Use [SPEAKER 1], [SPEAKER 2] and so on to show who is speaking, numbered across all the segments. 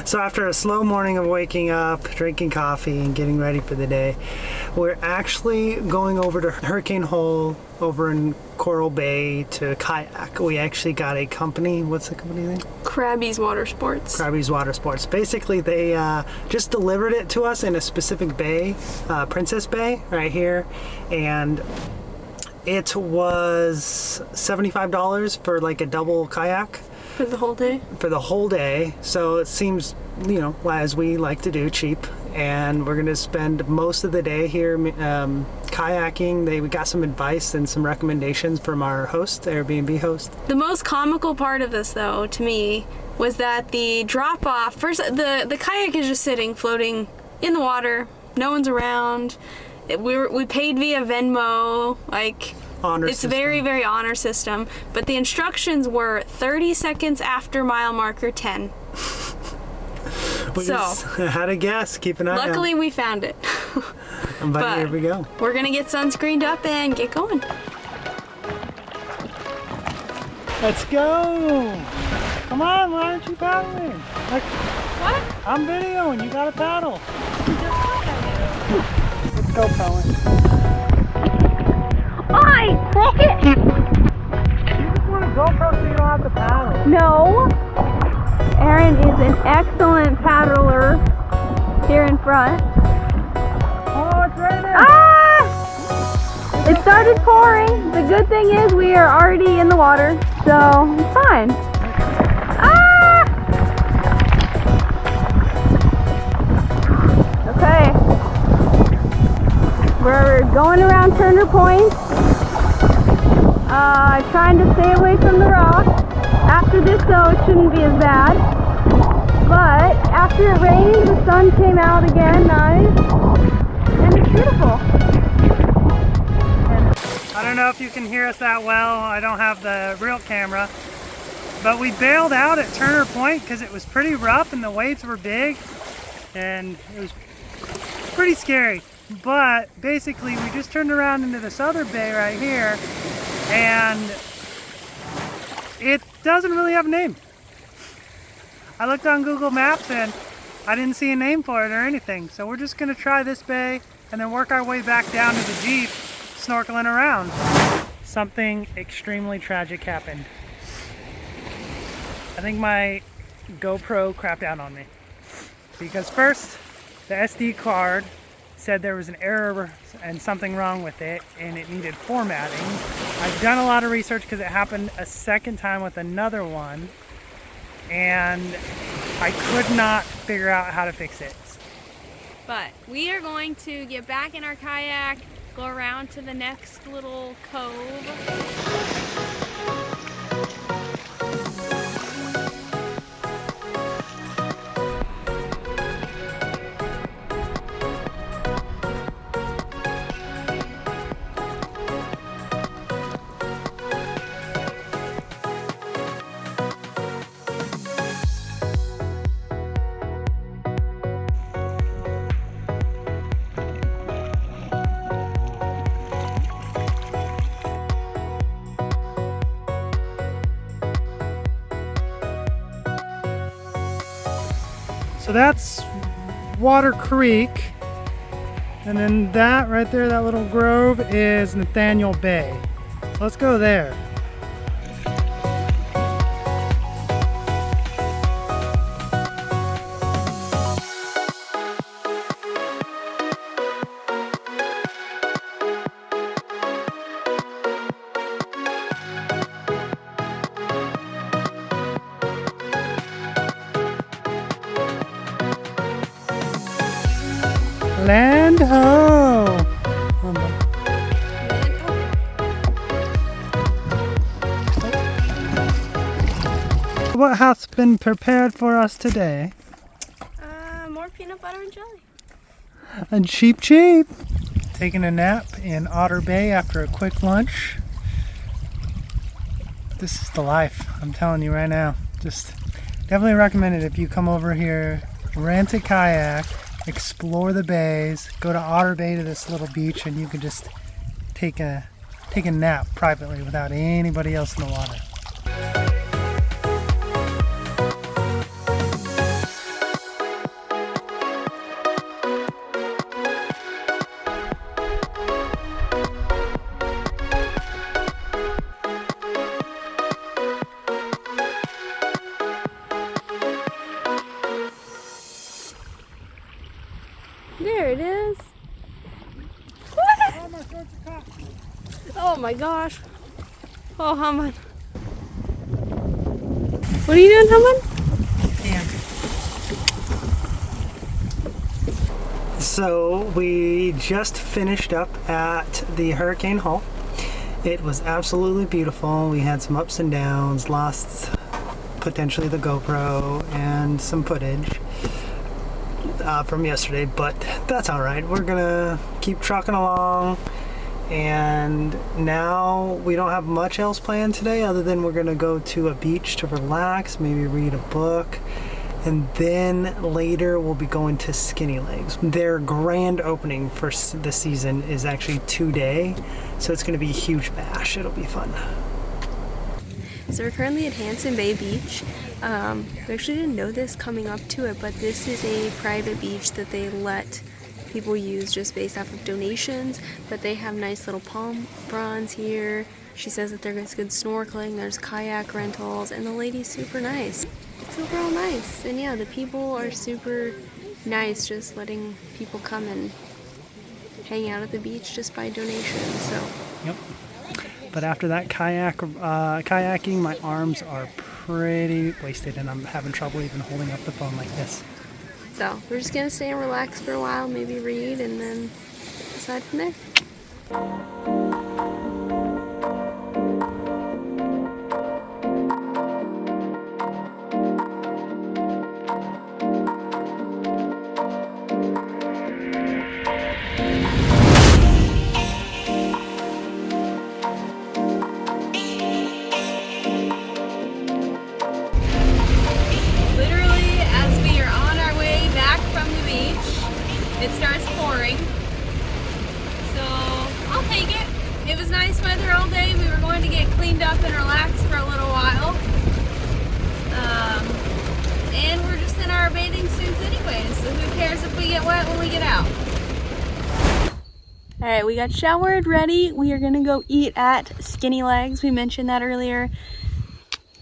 [SPEAKER 1] So after a slow morning of waking up, drinking coffee, and getting ready for the day, we're actually going over to Hurricane Hole over in Coral Bay to kayak. We actually got a company. What's the company name?
[SPEAKER 2] Krabby's Water Sports.
[SPEAKER 1] Krabby's Water Sports. Basically, they just delivered it to us in a specific bay, Princess Bay, right here, and it was $75 for like a double kayak.
[SPEAKER 2] For the whole day?
[SPEAKER 1] For the whole day. So it seems, you know, as we like to do, cheap. And we're going to spend most of the day here kayaking. We got some advice and some recommendations from our host, Airbnb host.
[SPEAKER 2] The most comical part of this, though, to me, was that the drop-off, first, the kayak is just sitting, floating in the water. No one's around. We paid via Venmo, like... It's very, very honor system, but the instructions were 30 seconds after mile marker 10.
[SPEAKER 1] We just had a guess. Keep an eye out.
[SPEAKER 2] Luckily, we found it.
[SPEAKER 1] But here we go.
[SPEAKER 2] We're going to get sunscreened up and get going.
[SPEAKER 1] Let's go. Come on, why aren't you paddling?
[SPEAKER 2] What?
[SPEAKER 1] I'm videoing. You got to paddle. Let's go, Cohen.
[SPEAKER 2] I cricket!
[SPEAKER 1] You just want to GoPro so you don't have to paddle.
[SPEAKER 2] No. Aaron is an excellent paddler here in front.
[SPEAKER 1] Oh, it's raining!
[SPEAKER 2] Ah! It started pouring. The good thing is we are already in the water, so it's fine. Ah! Okay. We're going around Turner Point. Trying to stay away from the rocks. After this, though, it shouldn't be as bad. But after it rained, the sun came out again, nice, and it's beautiful.
[SPEAKER 1] I don't know if you can hear us that well. I don't have the real camera. But we bailed out at Turner Point because it was pretty rough and the waves were big. And it was pretty scary. But basically, we just turned around into this other bay right here. And it doesn't really have a name. I looked on Google Maps and I didn't see a name for it or anything. So we're just gonna try this bay and then work our way back down to the Jeep, snorkeling around. Something extremely tragic happened. I think my GoPro crapped out on me. Because first, the SD card said there was an error and something wrong with it and it needed formatting. I've done a lot of research because it happened a second time with another one and I could not figure out how to fix it.
[SPEAKER 2] But we are going to get back in our kayak, go around to the next little cove.
[SPEAKER 1] So that's Water Creek, and then that right there, that little grove, is Nathaniel Bay. So let's go there. Land ho! What has been prepared for us today?
[SPEAKER 2] More peanut butter and jelly.
[SPEAKER 1] And cheap, cheap. Taking a nap in Otter Bay after a quick lunch. This is the life, I'm telling you right now. Just definitely recommend it if you come over here, rent a kayak, explore the bays, go to Otter Bay to this little beach, and you can just take a nap privately without anybody else in the water.
[SPEAKER 2] Oh my gosh. Oh, Haman. What are you doing, Haman?
[SPEAKER 1] So we just finished up at the Hurricane Hall. It was absolutely beautiful. We had some ups and downs, lost potentially the GoPro and some footage from yesterday, but that's all right. We're gonna keep trucking along, and now we don't have much else planned today other than we're gonna go to a beach to relax, maybe read a book. And then later we'll be going to Skinny Legs. Their grand opening for the season is actually today, so it's going to be a huge bash. It'll be fun.
[SPEAKER 2] So we're currently at Hanson Bay Beach. We actually didn't know this coming up to it, but this is a private beach that they let people use just based off of donations. But they have nice little palm bronze here. She says that there's good snorkeling, there's kayak rentals, and the lady's super nice. It's overall nice, and yeah, the people are super nice, just letting people come and hang out at the beach just by donation. So
[SPEAKER 1] Yep. But after that kayaking, my arms are pretty wasted, and I'm having trouble even holding up the phone like this.
[SPEAKER 2] So we're just gonna stay and relax for a while, maybe read, and then decide from there. It starts pouring, so I'll take it. It was nice weather all day. We were going to get cleaned up and relax for a little while. And we're just in our bathing suits anyways, so who cares if we get wet when we get out. Alright, we got showered, ready. We are gonna go eat at Skinny Legs. We mentioned that earlier.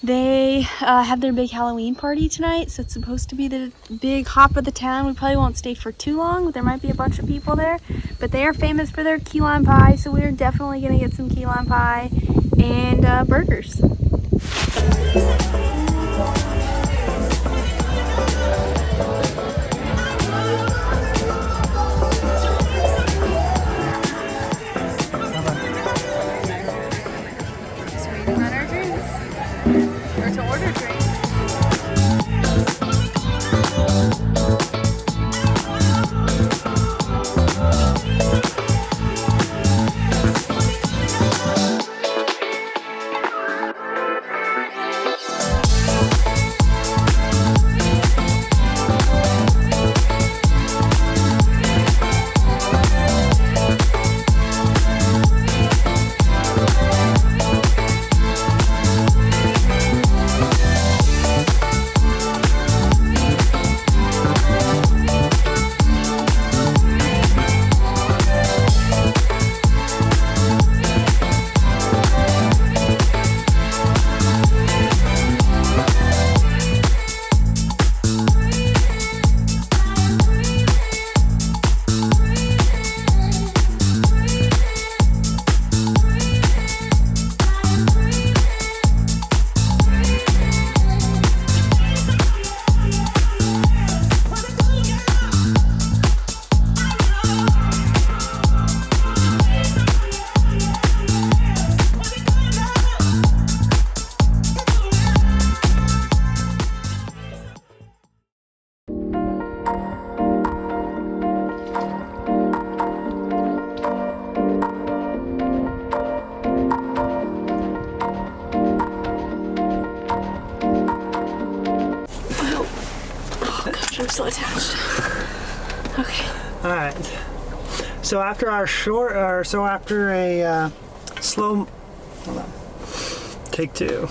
[SPEAKER 2] They have their big Halloween party tonight, so it's supposed to be the big hop of the town. We probably won't stay for too long. There might be a bunch of people there, but they are famous for their key lime pie, so we're definitely going to get some key lime pie and burgers. Just waiting on our drinks. Or to order drinks. I'm still attached. Okay.
[SPEAKER 1] All right. So after our slow, hold on. Take two.